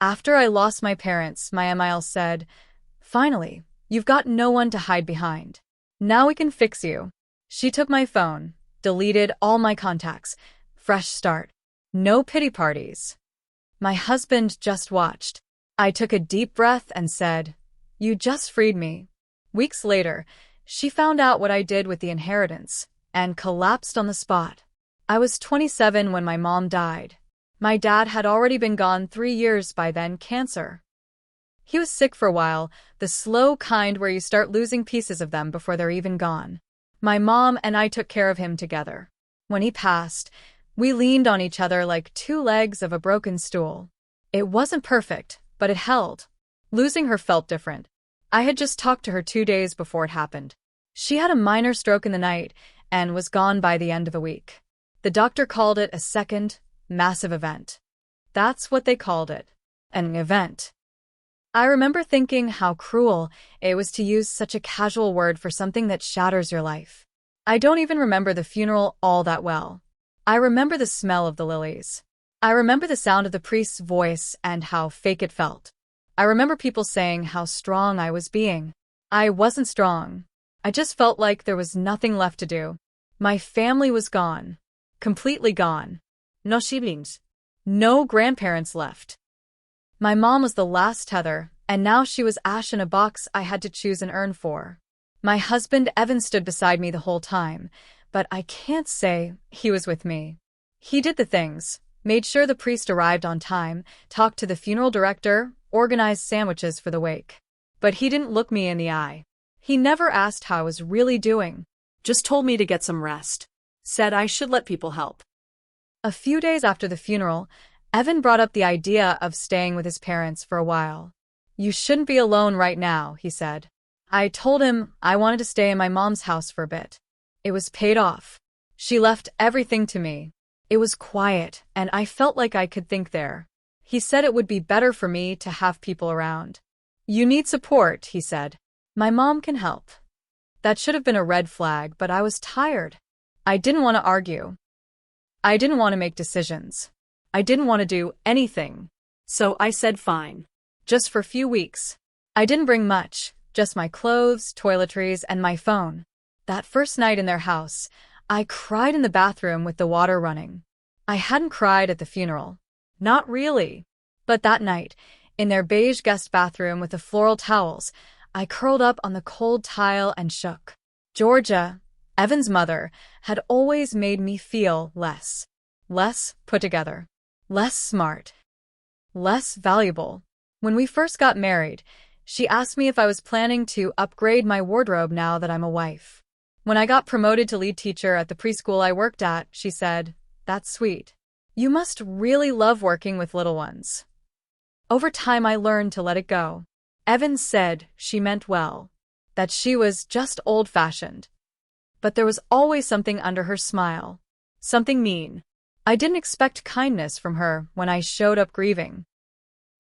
After I lost my parents, my Emile said, "Finally, you've got no one to hide behind. Now we can fix you." She took my phone, deleted all my contacts. Fresh start. No pity parties. My husband just watched. I took a deep breath and said, "You just freed me." Weeks later, she found out what I did with the inheritance and collapsed on the spot. I was 27 when my mom died. My dad had already been gone 3 years by then, cancer. He was sick for a while, the slow kind where you start losing pieces of them before they're even gone. My mom and I took care of him together. When he passed, we leaned on each other like two legs of a broken stool. It wasn't perfect, but it held. Losing her felt different. I had just talked to her 2 days before it happened. She had a minor stroke in the night and was gone by the end of a week. The doctor called it a second, massive event. That's what they called it. An event. I remember thinking how cruel it was to use such a casual word for something that shatters your life. I don't even remember the funeral all that well. I remember the smell of the lilies. I remember the sound of the priest's voice and how fake it felt. I remember people saying how strong I was being. I wasn't strong. I just felt like there was nothing left to do. My family was gone. Completely gone. No siblings. No grandparents left. My mom was the last tether, and now she was ash in a box I had to choose an urn for. My husband Evan stood beside me the whole time, but I can't say he was with me. He did the things, made sure the priest arrived on time, talked to the funeral director, organized sandwiches for the wake. But he didn't look me in the eye. He never asked how I was really doing. Just told me to get some rest. Said I should let people help. A few days after the funeral, Evan brought up the idea of staying with his parents for a while. "You shouldn't be alone right now," he said. I told him I wanted to stay in my mom's house for a bit. It was paid off. She left everything to me. It was quiet, and I felt like I could think there. He said it would be better for me to have people around. "You need support," he said. "My mom can help." That should have been a red flag, but I was tired. I didn't want to argue. I didn't want to make decisions. I didn't want to do anything. So I said fine. Just for a few weeks. I didn't bring much, just my clothes, toiletries, and my phone. That first night in their house, I cried in the bathroom with the water running. I hadn't cried at the funeral. Not really. But that night, in their beige guest bathroom with the floral towels, I curled up on the cold tile and shook. Georgia, Evan's mother, had always made me feel less put together, less smart, less valuable. When we first got married, she asked me if I was planning to upgrade my wardrobe now that I'm a wife. When I got promoted to lead teacher at the preschool I worked at, she said, "That's sweet. You must really love working with little ones." Over time, I learned to let it go. Evan said she meant well, that she was just old-fashioned. But there was always something under her smile, something mean. I didn't expect kindness from her when I showed up grieving.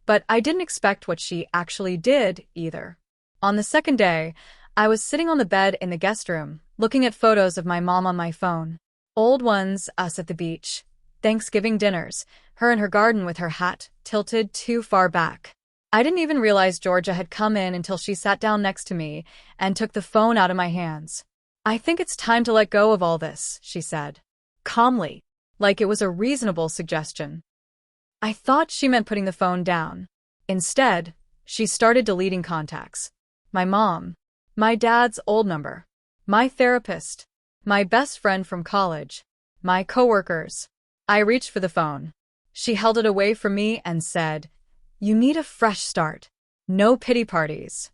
But I didn't expect what she actually did, either. On the second day, I was sitting on the bed in the guest room, looking at photos of my mom on my phone. Old ones, us at the beach, Thanksgiving dinners, her in her garden with her hat tilted too far back. I didn't even realize Georgia had come in until she sat down next to me and took the phone out of my hands. "I think it's time to let go of all this," she said, calmly, like it was a reasonable suggestion. I thought she meant putting the phone down. Instead, she started deleting contacts. My mom, my dad's old number, my therapist, my best friend from college, my coworkers. I reached for the phone. She held it away from me and said, "You need a fresh start. No pity parties."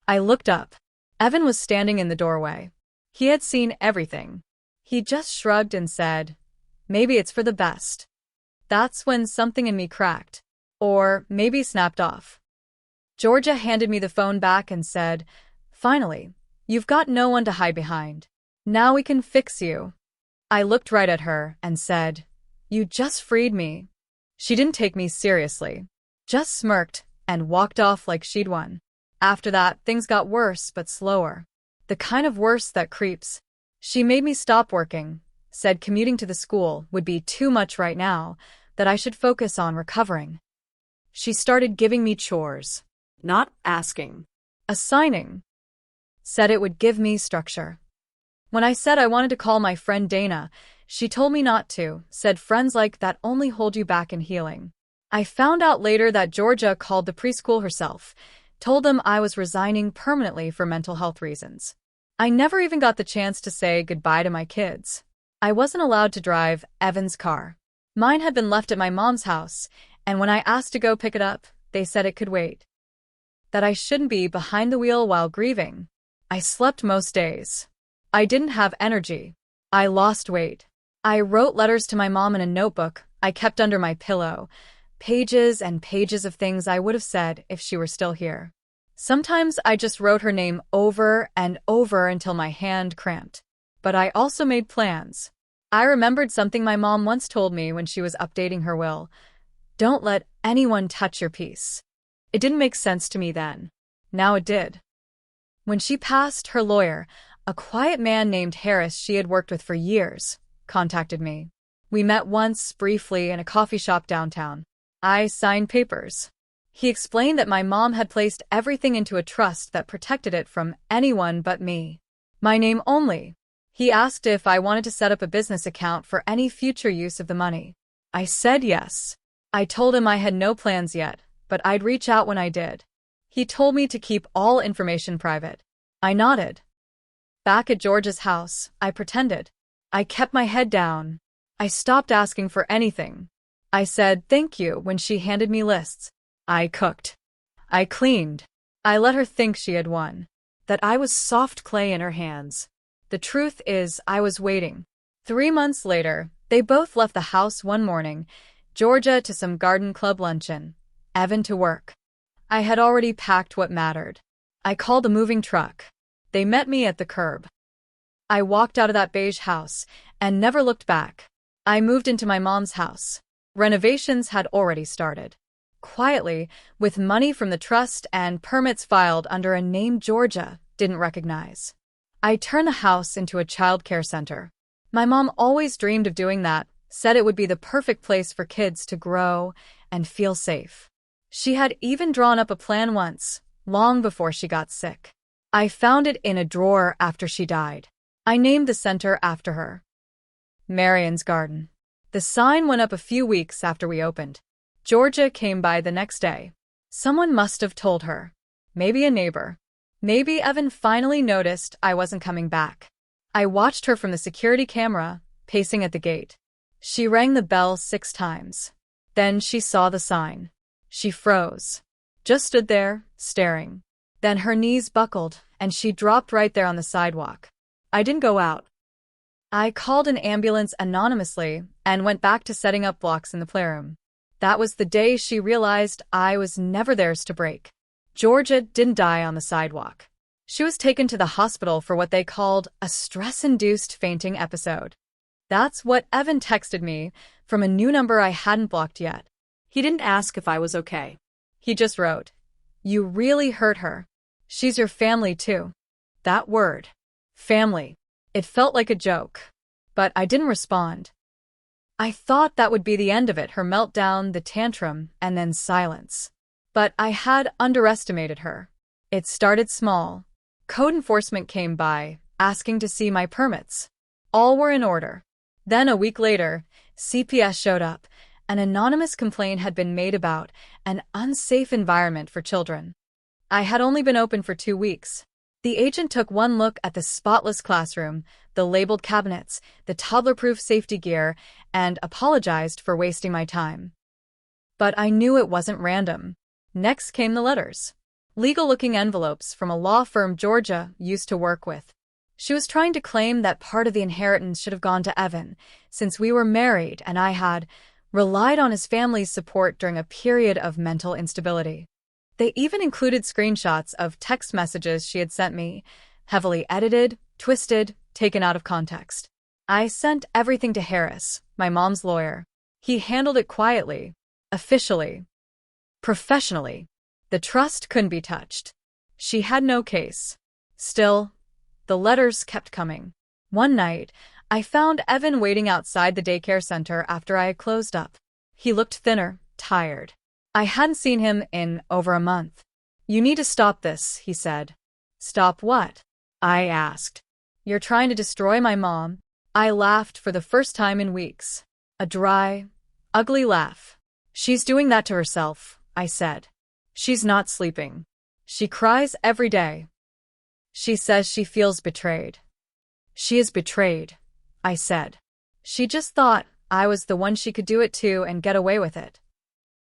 I looked up. Evan was standing in the doorway. He had seen everything. He just shrugged and said, "Maybe it's for the best." That's when something in me cracked. Or maybe snapped off. Georgia handed me the phone back and said, "Finally, you've got no one to hide behind. Now we can fix you." I looked right at her and said, "You just freed me." She didn't take me seriously, just smirked and walked off like she'd won. After that, things got worse but slower. The kind of worse that creeps. She made me stop working, said commuting to the school would be too much right now, that I should focus on recovering. She started giving me chores. Not asking. Assigning. Said it would give me structure. When I said I wanted to call my friend Dana, she told me not to, said friends like that only hold you back in healing. I found out later that Georgia called the preschool herself, told them I was resigning permanently for mental health reasons. I never even got the chance to say goodbye to my kids. I wasn't allowed to drive Evan's car. Mine had been left at my mom's house, and when I asked to go pick it up, they said it could wait. That I shouldn't be behind the wheel while grieving. I slept most days. I didn't have energy. I lost weight. I wrote letters to my mom in a notebook I kept under my pillow, pages and pages of things I would have said if she were still here. Sometimes I just wrote her name over and over until my hand cramped. But I also made plans. I remembered something my mom once told me when she was updating her will. Don't let anyone touch your peace. It didn't make sense to me then. Now it did. When she passed, her lawyer, a quiet man named Harris she had worked with for years, contacted me. We met once, briefly, in a coffee shop downtown. I signed papers. He explained that my mom had placed everything into a trust that protected it from anyone but me. My name only. He asked if I wanted to set up a business account for any future use of the money. I said yes. I told him I had no plans yet, but I'd reach out when I did. He told me to keep all information private. I nodded. Back at George's house, I pretended. I kept my head down. I stopped asking for anything. I said thank you when she handed me lists. I cooked. I cleaned. I let her think she had won. That I was soft clay in her hands. The truth is, I was waiting. 3 months later, they both left the house one morning, Georgia to some garden club luncheon, Evan to work. I had already packed what mattered. I called a moving truck. They met me at the curb. I walked out of that beige house and never looked back. I moved into my mom's house. Renovations had already started. Quietly, with money from the trust and permits filed under a name Georgia didn't recognize. I turned the house into a child care center. My mom always dreamed of doing that, said it would be the perfect place for kids to grow and feel safe. She had even drawn up a plan once, long before she got sick. I found it in a drawer after she died. I named the center after her. Marion's Garden. The sign went up a few weeks after we opened. Georgia came by the next day. Someone must have told her. Maybe a neighbor. Maybe Evan finally noticed I wasn't coming back. I watched her from the security camera, pacing at the gate. She rang the bell 6 times. Then she saw the sign. She froze. Just stood there, staring. Then her knees buckled, and she dropped right there on the sidewalk. I didn't go out. I called an ambulance anonymously and went back to setting up blocks in the playroom. That was the day she realized I was never theirs to break. Georgia didn't die on the sidewalk. She was taken to the hospital for what they called a stress-induced fainting episode. That's what Evan texted me from a new number I hadn't blocked yet. He didn't ask if I was okay. He just wrote, "You really hurt her. She's your family too." That word, family, it felt like a joke. But I didn't respond. I thought that would be the end of it, her meltdown, the tantrum, and then silence. But I had underestimated her. It started small. Code enforcement came by, asking to see my permits. All were in order. Then a week later, CPS showed up. An anonymous complaint had been made about an unsafe environment for children. I had only been open for 2 weeks. The agent took one look at the spotless classroom, the labeled cabinets, the toddler-proof safety gear, and apologized for wasting my time. But I knew it wasn't random. Next came the letters. Legal-looking envelopes from a law firm Georgia used to work with. She was trying to claim that part of the inheritance should have gone to Evan, since we were married and I had relied on his family's support during a period of mental instability. They even included screenshots of text messages she had sent me, heavily edited, twisted, taken out of context. I sent everything to Harris, my mom's lawyer. He handled it quietly, officially, professionally. The trust couldn't be touched. She had no case. Still, the letters kept coming. One night, I found Evan waiting outside the daycare center after I had closed up. He looked thinner, tired. I hadn't seen him in over a month. "You need to stop this," he said. "Stop what?" I asked. "You're trying to destroy my mom." I laughed for the first time in weeks. A dry, ugly laugh. "She's doing that to herself," I said. "She's not sleeping. She cries every day. She says she feels betrayed." "She is betrayed," I said. "She just thought I was the one she could do it to and get away with it."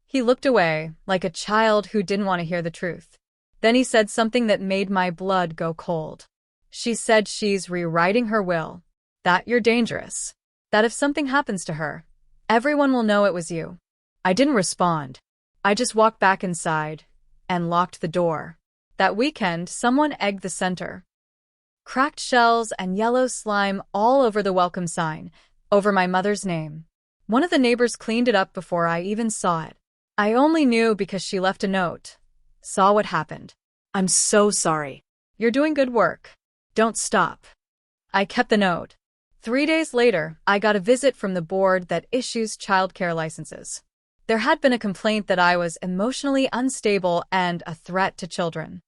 He looked away, like a child who didn't want to hear the truth. Then he said something that made my blood go cold. "She said she's rewriting her will. That you're dangerous. That if something happens to her, everyone will know it was you." I didn't respond. I just walked back inside and locked the door. That weekend, someone egged the center. Cracked shells and yellow slime all over the welcome sign, over my mother's name. One of the neighbors cleaned it up before I even saw it. I only knew because she left a note. "Saw what happened. I'm so sorry. You're doing good work. Don't stop." I kept the note. 3 days later, I got a visit from the board that issues childcare licenses. There had been a complaint that I was emotionally unstable and a threat to children.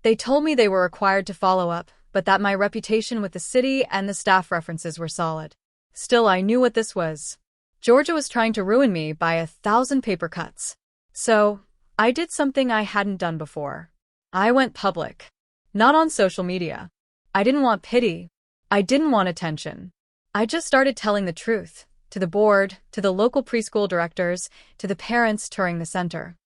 They told me they were required to follow up, but that my reputation with the city and the staff references were solid. Still, I knew what this was. Georgia was trying to ruin me by 1,000 paper cuts. So, I did something I hadn't done before. I went public. Not on social media. I didn't want pity. I didn't want attention. I just started telling the truth. To the board, to the local preschool directors, to the parents touring the center.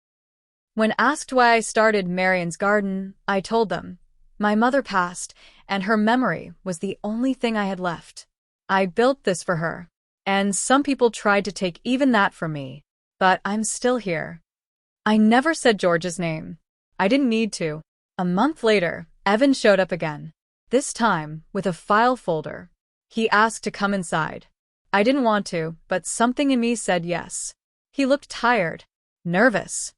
When asked why I started Marion's Garden, I told them. My mother passed, and her memory was the only thing I had left. I built this for her. And some people tried to take even that from me. But I'm still here. I never said George's name. I didn't need to. A month later, Evan showed up again. This time, with a file folder. He asked to come inside. I didn't want to, but something in me said yes. He looked tired, nervous.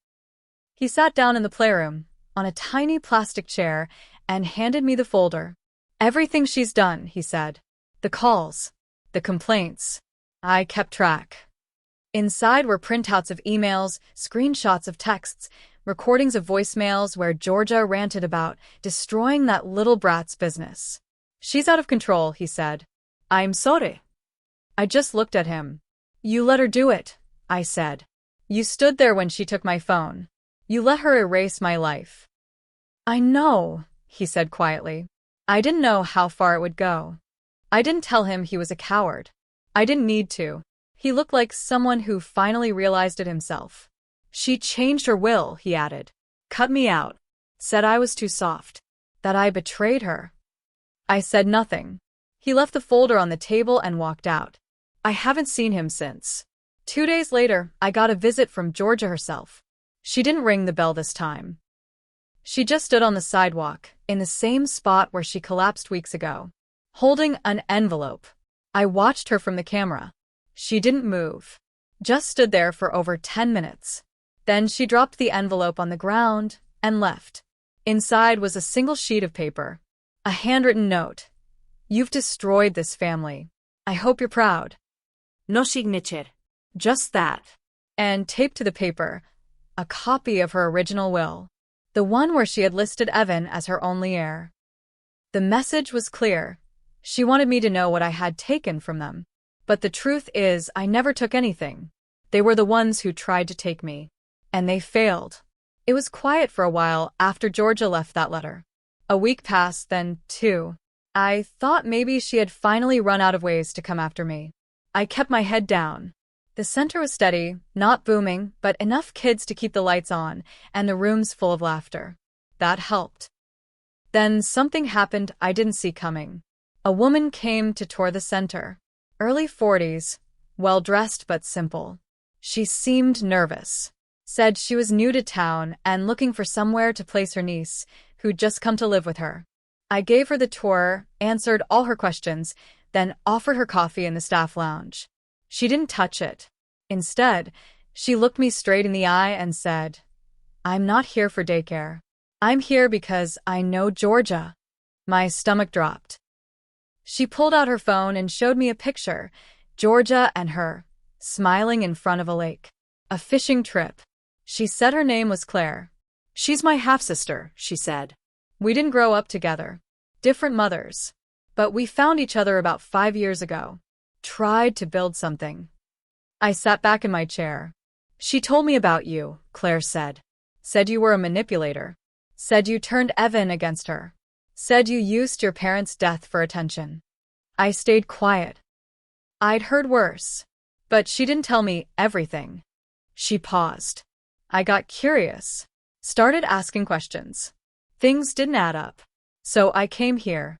He sat down in the playroom, on a tiny plastic chair, and handed me the folder. "Everything she's done," he said. "The calls, the complaints. I kept track." Inside were printouts of emails, screenshots of texts, recordings of voicemails where Georgia ranted about destroying that little brat's business. "She's out of control," he said. "I'm sorry." I just looked at him. "You let her do it," I said. "You stood there when she took my phone. You let her erase my life." "I know," he said quietly. I didn't know how far it would go. I didn't tell him he was a coward. I didn't need to. He looked like someone who finally realized it himself. "She changed her will," he added. "Cut me out. Said I was too soft. That I betrayed her." I said nothing. He left the folder on the table and walked out. I haven't seen him since. 2 days later, I got a visit from Georgia herself. She didn't ring the bell this time. She just stood on the sidewalk, in the same spot where she collapsed weeks ago, holding an envelope. I watched her from the camera. She didn't move. Just stood there for over 10 minutes. Then she dropped the envelope on the ground and left. Inside was a single sheet of paper. A handwritten note. "You've destroyed this family. I hope you're proud." No signature. Just that. And taped to the paper, a copy of her original will. The one where she had listed Evan as her only heir. The message was clear. She wanted me to know what I had taken from them. But the truth is, I never took anything. They were the ones who tried to take me. And they failed. It was quiet for a while after Georgia left that letter. A week passed, then 2. I thought maybe she had finally run out of ways to come after me. I kept my head down. The center was steady, not booming, but enough kids to keep the lights on, and the rooms full of laughter. That helped. Then something happened I didn't see coming. A woman came to tour the center. Early 40s, well-dressed but simple. She seemed nervous. Said she was new to town and looking for somewhere to place her niece, who'd just come to live with her. I gave her the tour, answered all her questions, then offered her coffee in the staff lounge. She didn't touch it. Instead, she looked me straight in the eye and said, "I'm not here for daycare. I'm here because I know Georgia." My stomach dropped. She pulled out her phone and showed me a picture, Georgia and her, smiling in front of a lake. A fishing trip. She said her name was Claire. She's my half-sister, she said. We didn't grow up together. Different mothers. But we found each other about 5 years ago. Tried to build something. I sat back in my chair. She told me about you, Claire said. Said you were a manipulator. Said you turned Evan against her. Said you used your parents' death for attention. I stayed quiet. I'd heard worse. But she didn't tell me everything. She paused. I got curious. Started asking questions. Things didn't add up. So I came here.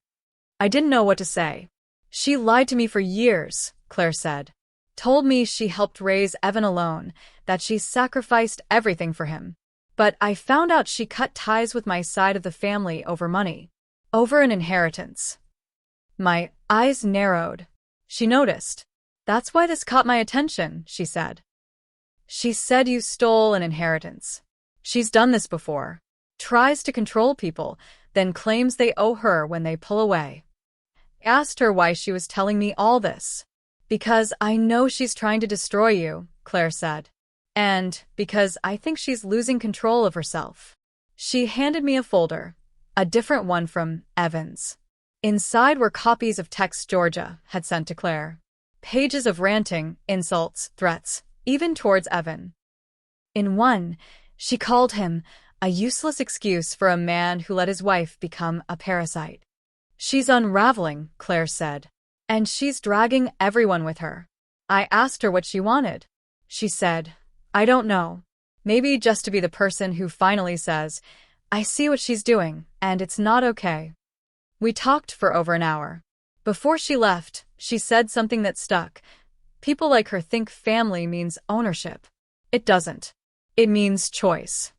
I didn't know what to say. She lied to me for years, Claire said. Told me she helped raise Evan alone, that she sacrificed everything for him. But I found out she cut ties with my side of the family over money. Over an inheritance. My eyes narrowed. She noticed. That's why this caught my attention, she said. She said you stole an inheritance. She's done this before. Tries to control people, then claims they owe her when they pull away. I asked her why she was telling me all this. Because I know she's trying to destroy you, Claire said. And because I think she's losing control of herself. She handed me a folder, a different one from Evan's. Inside were copies of texts Georgia had sent to Claire. Pages of ranting, insults, threats, even towards Evan. In one, she called him a useless excuse for a man who let his wife become a parasite. She's unraveling, Claire said. And she's dragging everyone with her. I asked her what she wanted. She said, I don't know. Maybe just to be the person who finally says, I see what she's doing, and it's not okay. We talked for over an hour. Before she left, she said something that stuck. People like her think family means ownership. It doesn't. It means choice.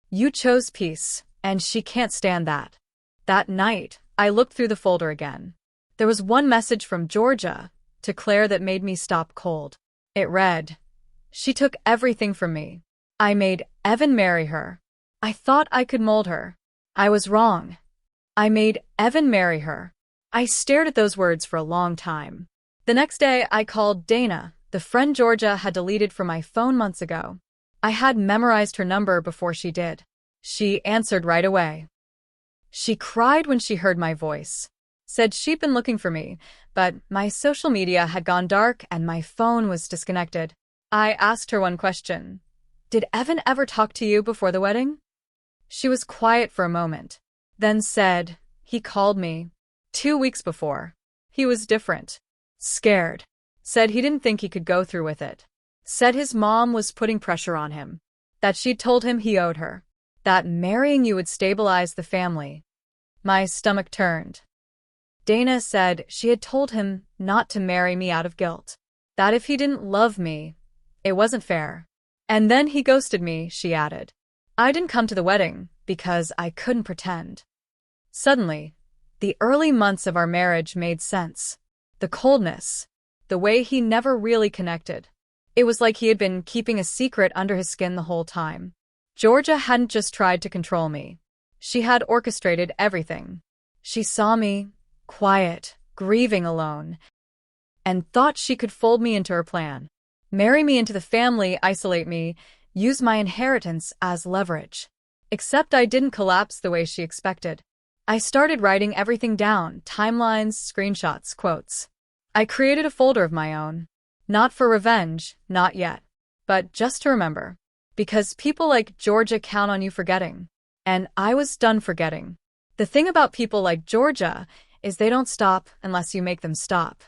You chose peace, and she can't stand that. That night, I looked through the folder again. There was one message from Georgia to Claire that made me stop cold. It read, She took everything from me. I made Evan marry her. I thought I could mold her. I was wrong. I made Evan marry her. I stared at those words for a long time. The next day, I called Dana, the friend Georgia had deleted from my phone months ago. I had memorized her number before she did. She answered right away. She cried when she heard my voice. Said she'd been looking for me, but my social media had gone dark and my phone was disconnected. I asked her one question. Did Evan ever talk to you before the wedding? She was quiet for a moment, then said, He called me 2 weeks before. He was different. Scared. Said he didn't think he could go through with it. Said his mom was putting pressure on him. That she'd told him he owed her. That marrying you would stabilize the family. My stomach turned. Dana said she had told him not to marry me out of guilt. That if he didn't love me, it wasn't fair. And then he ghosted me, she added. I didn't come to the wedding because I couldn't pretend. Suddenly, the early months of our marriage made sense. The coldness. The way he never really connected. It was like he had been keeping a secret under his skin the whole time. Georgia hadn't just tried to control me. She had orchestrated everything. She saw me, quiet, grieving alone, and thought she could fold me into her plan. Marry me into the family, isolate me, use my inheritance as leverage. Except I didn't collapse the way she expected. I started writing everything down, timelines, screenshots, quotes. I created a folder of my own. Not for revenge, not yet. But just to remember. Because people like Georgia count on you forgetting. And I was done forgetting. The thing about people like Georgia is they don't stop unless you make them stop.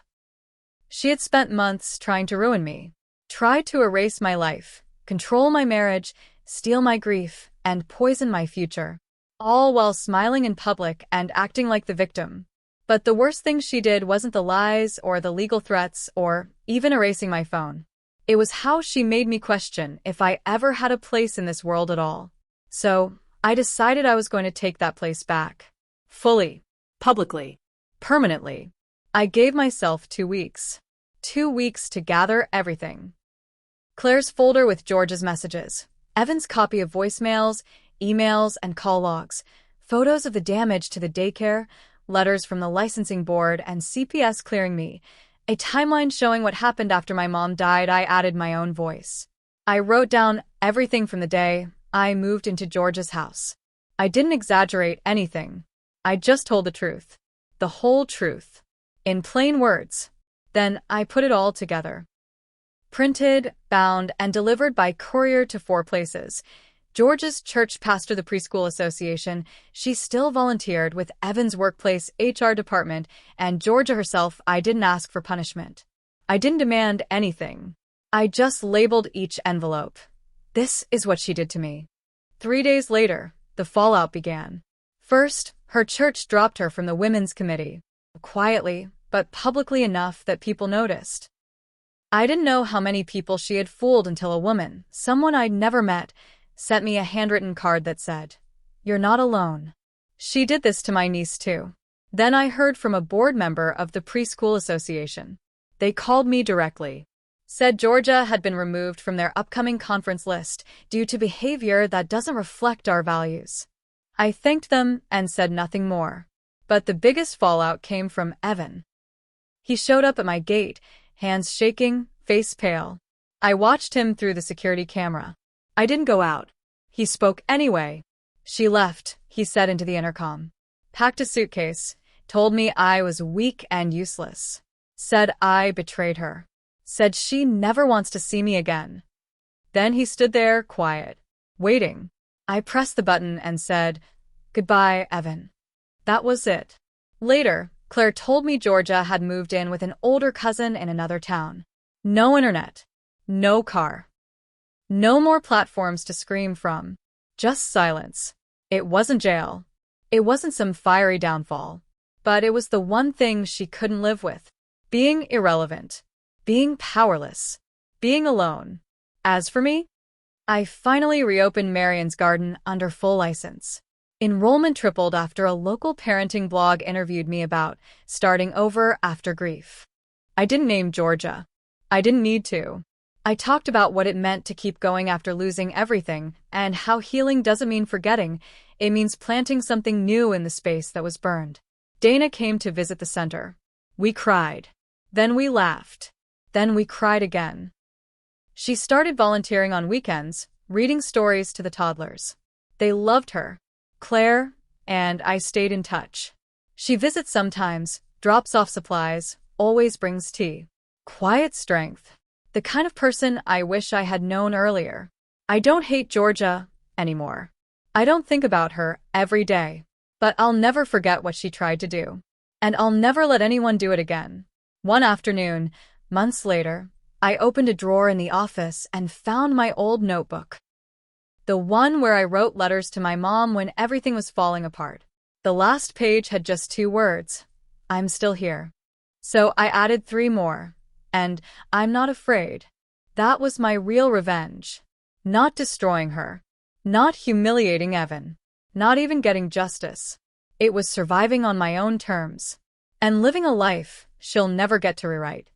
She had spent months trying to ruin me. Tried to erase my life, control my marriage, steal my grief, and poison my future. All while smiling in public and acting like the victim. But the worst thing she did wasn't the lies or the legal threats or even erasing my phone. It was how she made me question if I ever had a place in this world at all. So, I decided I was going to take that place back. Fully. Publicly. Permanently. I gave myself 2 weeks. 2 weeks to gather everything. Claire's folder with George's messages. Evan's copy of voicemails, emails, and call logs. Photos of the damage to the daycare, letters from the licensing board, and CPS clearing me. A timeline showing what happened after my mom died. I added my own voice. I wrote down Everything from the day I moved into Georgia's house. I didn't exaggerate anything. I just told the truth. The whole truth. In plain words. Then I put it all together. Printed, bound, and delivered by courier to 4 places. Georgia's church pastor, the preschool association. She still volunteered with Evan's workplace HR department, and Georgia herself. I didn't ask for punishment. I didn't demand anything. I just labeled each envelope. This is what she did to me. 3 days later, the fallout began. First, her church dropped her from the women's committee. Quietly, but publicly enough that people noticed. I didn't know how many people she had fooled until a woman, someone I'd never met, sent me a handwritten card that said, "You're not alone." She did this to my niece too. Then I heard from a board member of the preschool association. They called me directly. Said Georgia had been removed from their upcoming conference list due to behavior that doesn't reflect our values. I thanked them and said nothing more. But the biggest fallout came from Evan. He showed up at my gate, hands shaking, face pale. I watched him through the security camera. I didn't go out. He spoke anyway. She left, he said into the intercom. Packed a suitcase, told me I was weak and useless. Said I betrayed her. Said she never wants to see me again. Then he stood there, quiet, waiting. I pressed the button and said, "Goodbye, Evan." That was it. Later, Claire told me Georgia had moved in with an older cousin in another town. No internet. No car. No more platforms to scream from. Just silence. It wasn't jail. It wasn't some fiery downfall. But it was the one thing she couldn't live with. Being irrelevant. Being powerless. Being alone. As for me, I finally reopened Marion's Garden under full license. Enrollment tripled after a local parenting blog interviewed me about starting over after grief. I didn't name Georgia. I didn't need to. I talked about what it meant to keep going after losing everything and how healing doesn't mean forgetting, it means planting something new in the space that was burned. Dana came to visit the center. We cried. Then we laughed. Then we cried again. She started volunteering on weekends, reading stories to the toddlers. They loved her. Claire, and I stayed in touch. She visits sometimes, drops off supplies, always brings tea. Quiet strength. The kind of person I wish I had known earlier. I don't hate Georgia anymore. I don't think about her every day. But I'll never forget what she tried to do. And I'll never let anyone do it again. One afternoon, months later, I opened a drawer in the office and found my old notebook. The one where I wrote letters to my mom when everything was falling apart. The last page had just 2 words. I'm still here. So I added 3 more. And I'm not afraid. That was my real revenge. Not destroying her. Not humiliating Evan. Not even getting justice. It was surviving on my own terms. And living a life she'll never get to rewrite.